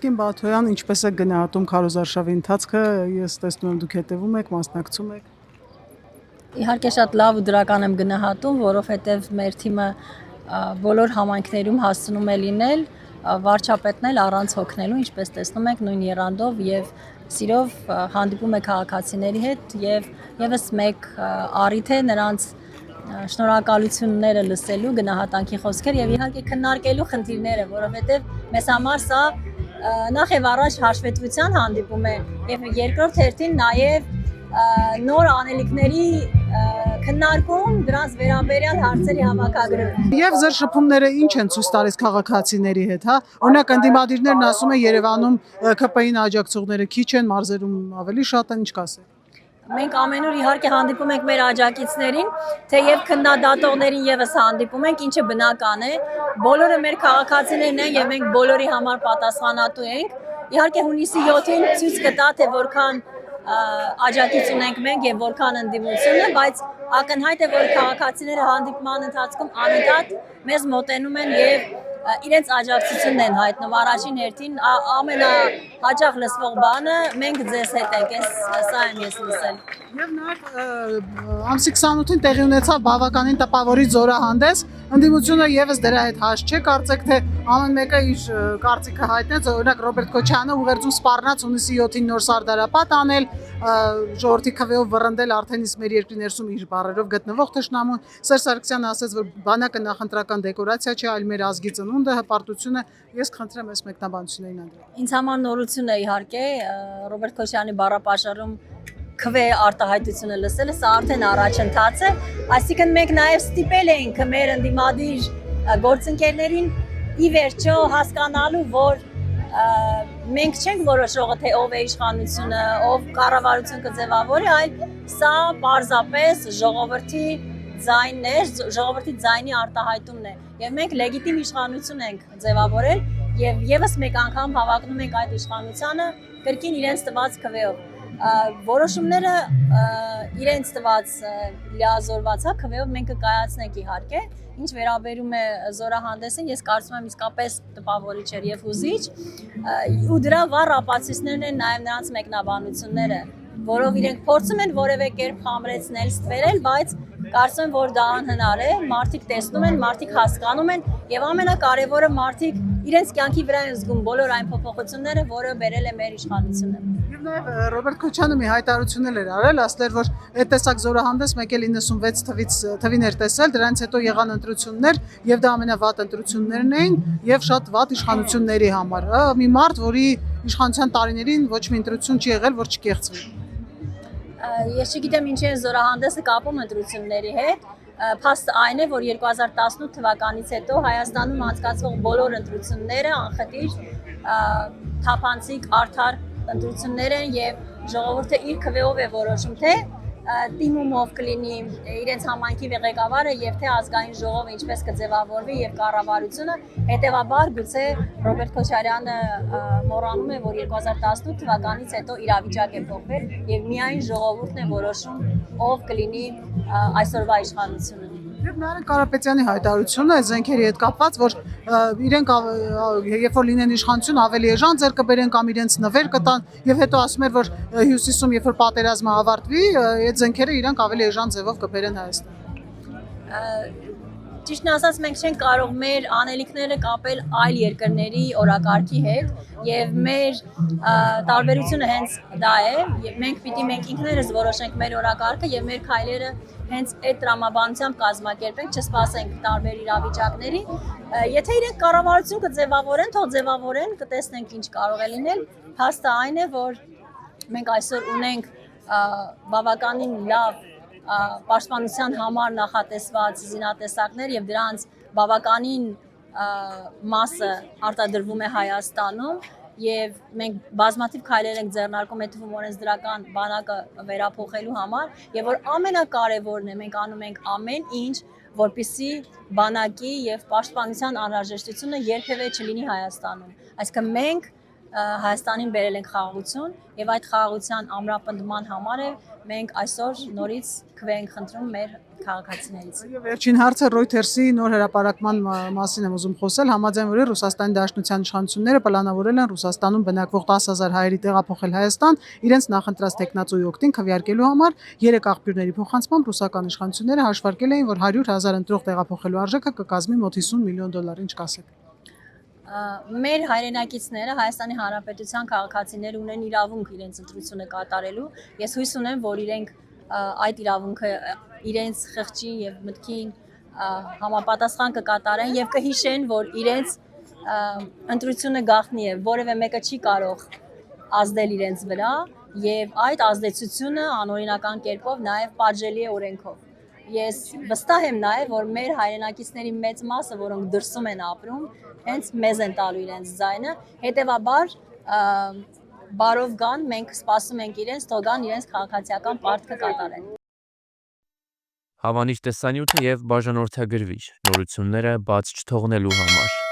Տիկին Բաթոյան, ինչպես է գնահատում քարոզարշավի ընթացքը, ես տեսնում եմ դուք հետևում եք, մասնակցում եք։ Իհարկե շատ լավ ու դրական եմ գնահատում, որովհետև մեր թիմը բոլոր համայնքներում հասցնում է լինել, վարչապետն էլ առանց հոգնելու, ինչպես տեսնում եք, նույն եռանդով եւ սիրով հանդիպում է քաղաքացիների հետ եւ եւս մեկ առիթ է նրանց շնորհակալությունները լսելու, գնահատանքի խոսքեր եւ իհարկե քննարկելու խնդիրները, որովհետեւ մեզ համար սա նախ եւ առաջ հաշվետվության հանդիպում է եւ երկրորդ հերթին նաեւ նոր անելիքների քննարկում, դրանց վերաբերյալ հարցերի հավաքագրում։ Եվ ձեր շփումները ինչ են ցույց տալիս քաղաքացիների հետ, հա? Օրինակ ընդդիմադիրներն ասում են Երևանում ԿՊ-ին աջակցողները քիչ են, մարզերում ավելի շատ են, ինչ կասեք։ Մենք ամենուր իհարկե հանդիպում ենք մեր աջակիցներին, թեև քննադատողներին եւս հանդիպում ենք, ինչը բնական է։ Բոլորը մեր քաղաքացիներն են եւ մենք բոլորի համար պատասխանատու ենք։ Իհարկե հունիսի 7-ին ցույց կտա, թե որքան աջակից ունենք մենք եւ որքան ընդդիմությունը, բայց ակնհայտ է, որ քաղաքացիները հանդիպման ընթացքում անընդհատ մեզ մոտենում են եւ իրենց աջակցությունն են հայտնում առաջին հերթին ամենահաճախ լսվող բանը մենք ձեզ հետ ենք, սա եմ ես լսել։ Եվ նաև ամսի 28-ին տեղի ունեցավ բավականին տպավորիչ զորահանդես, ընդդիմությունը եւս դրա հետ հաշ չէ, կարծեք թե ամեն մեկը իր կարծիքը հայտնեց, օրինակ Ռոբերտ Քոչյանը ուղերձում սպառնաց հունիսի 7-ին նոր սարդարապատ անել, ժողովրդի քվեով վռնդել արդեն իսկ մեր երկրի ներսում իր բառերով գտնվող թշնամուն։ Սերժ Սարգսյանը ասաց, որ բանակը նախընտրական դեկորացիա չէ, այլ մեր ազգի ծնունդը, հպարտությունը։ Ես խնդրեմ այս մեկնաբանություններին անդրադառնալ։ Ինձ համար նորություն է իհարկե Ռոբերտ Քոչյանի բառապաշարում քվե արտահայտությունը լսելը, սա արդեն առաջընթաց է, այսինքն մենք նաև ստիպել էինք մեր ընդդիմադիր գործընկերներին ի վերջո հասկանալու, որ մենք չենք որոշողը, թե ով է իշխանությունը, ով կառավարություն կձևավորի, այլ սա պարզապես ժողովրդի ձայնն է, ժողովրդի ձայնի արտահայտումն է, եւ մենք լեգիտիմ իշխանություն ենք ձևավորել եւ եւս մեկ անգամ հավակնում ենք այդ իշխանությանը կրկին իրենց տված քվեով։ Որոշումները իրենց տված լիազորված քվեով մենք կկայացնենք իհարկե, ինչ վերաբերում է զորահանդեսին, ես կարծում եմ իսկապես տպավորիչ էր եւ հուզիչ, ու դրա վառ ապացույցներն են նաեւ նրանց մեկնաբանությունները, որով իրենք փորձում են որևէ կերպ խամրեցնել, ստվերել, բայց կարծում եմ, որ դա անհնար է, մարդիկ տեսնում են, մարդիկ հասկանում են եւ ամենակարևորը մարդիկ իրենց կյանքի վրա են զգում բոլոր այն փոփոխությունները, որը բերել է մեր իշխանությունը։ Եվ նաև Ռոբերտ Քոչյանը մի հայտարարություն էր արել, ասել որ այդ տեսակ զորահանդես մեկ էլ 96 թվին էր տեսել, դրանից հետո եղան ընտրություններ եւ դա ամենավատ ընտրություններն էին եւ շատ վատ իշխանությունների համար։ Մի մարդ, որի իշխանության տարիներին ոչ մի ընտրություն չի եղել, որ չկեղծվի։ Ես չգիտեմ ինչ է զորահանդեսը կապում ընտրությունների հետ, փաստը այն է, որ 2018 թվականից հետո Հայաստանում անցկացվող բոլոր ընտրությունները անխտիր թափանցիկ արդար ընտրություններ են եւ ժողովուրդը իր քվեով է որոշում, թե դիմումով կլինի իրենց համայնքի ղեկավարը եւ թե ազգային ժողովը ինչպես կձևավորվի եւ կառավարությունը, հետեւաբար գուցե Ռոբերտ Քոչարյանը մոռանում է, որ 2018 թվականից հետո իրավիճակ է փոխվել եւ միայն ժողովուրդն է որոշում, ով կլինի այսօրվա իշխանությունը։ Եվ Նարեկ Կարապետյանի հայտարարությունը զենքերի հետ կապված, որ իրենք երբ որ լինեն իշխանություն ավելի էժան ձեռք կբերեն կամ իրենց նվեր կտան եւ հետո ասում էր, որ հյուսիսում երբ որ պատերազմը ավարտվի, այդ զենքերը իրենք ավելի էժան ձևով կբերեն Հայաստան։ Ճիշտն ասած մենք չենք կարող մեր անելիքները կապել այլ երկրների օրակարգի հետ եւ մեր տարբերությունը հենց դա է եւ մենք ինքներս որոշենք մեր օրակարգը եւ մեր քայլերը հենց այդ տրամաբանությամբ կազմակերպենք, չսպասենք տարբեր իրավիճակների։ Եթե իրենք կառավարություն կձևավորեն, թող ձևավորեն, կտեսնենք ինչ կարող է լինել։ Փաստը այն է, որ մենք այսօր ունենք բավականին լավ պաշտպանության համար նախատեսված զինատեսակներ եւ դրանց բավականին մասը արտադրվում է Հայաստանում եւ մենք բազմաթիվ քայլեր ենք ձեռնարկում այդ թվում օրենսդրական բանակը վերափոխելու համար եւ որ ամենակարևորն է մենք անում ենք ամեն ինչ որպեսզի բանակի եւ պաշտպանության անհրաժեշտությունը երբևէ չլինի Հայաստանում այսինքն մենք Հայաստանին բերել ենք խաղաղություն եւ այդ խաղաղության ամրապնդման համար է մենք այսօր նորից քվե ենք խնդրում մեր քաղաքացիներից։ Եվ վերջին հարցը Reuters-ի նոր հրապարակման մասին եմ ուզում խոսել, համաձայն որի Ռուսաստանի Դաշնության իշխանությունները պլանավորել են Ռուսաստանում բնակվող 10,000 հայերի տեղափոխել Հայաստան իրենց նախընտրած տեխնացուի օգտին քվեարկելու համար։ Երեք աղբյուրների փոխանցմամբ ռուսական իշխանությունները հաշվարկել էին, որ 100,000 ընտրող տեղափոխելու արժեքը կկազմի մոտ $50 միլիոն, ինչ կասեք։ Մեր հայրենակիցները Հայաստանի Հանրապետության քաղաքացիներ ունեն իրավունք իրենց ընտրությունը կատարելու։ Ես հույս ունեմ, որ իրենք այդ իրավունքը իրենց խղճի եւ մտքին համապատասխան կկատարեն եւ կհիշեն, որ իրենց ընտրությունը գաղտնի է, որևէ մեկը չի կարող ազդել իրենց վրա եւ այդ ազդեցությունը անօրինական կերպով նաեւ պատժելի է օրենքով։ Ես վստահ եմ նաեւ, որ մեր հայրենակիցների մեծ մասը, որոնք դրսում են ապրում, հենց մեզ են տալու իրենց ձայնը, հետևաբար բարով գան, մենք սպասում ենք իրենց, թող գան իրենց քաղաքացիական պարտքը կատարեն։ Հավանիչ տեսանյութը եւ բաժանորդագրվիչ նորությունները բաց չթողնելու համար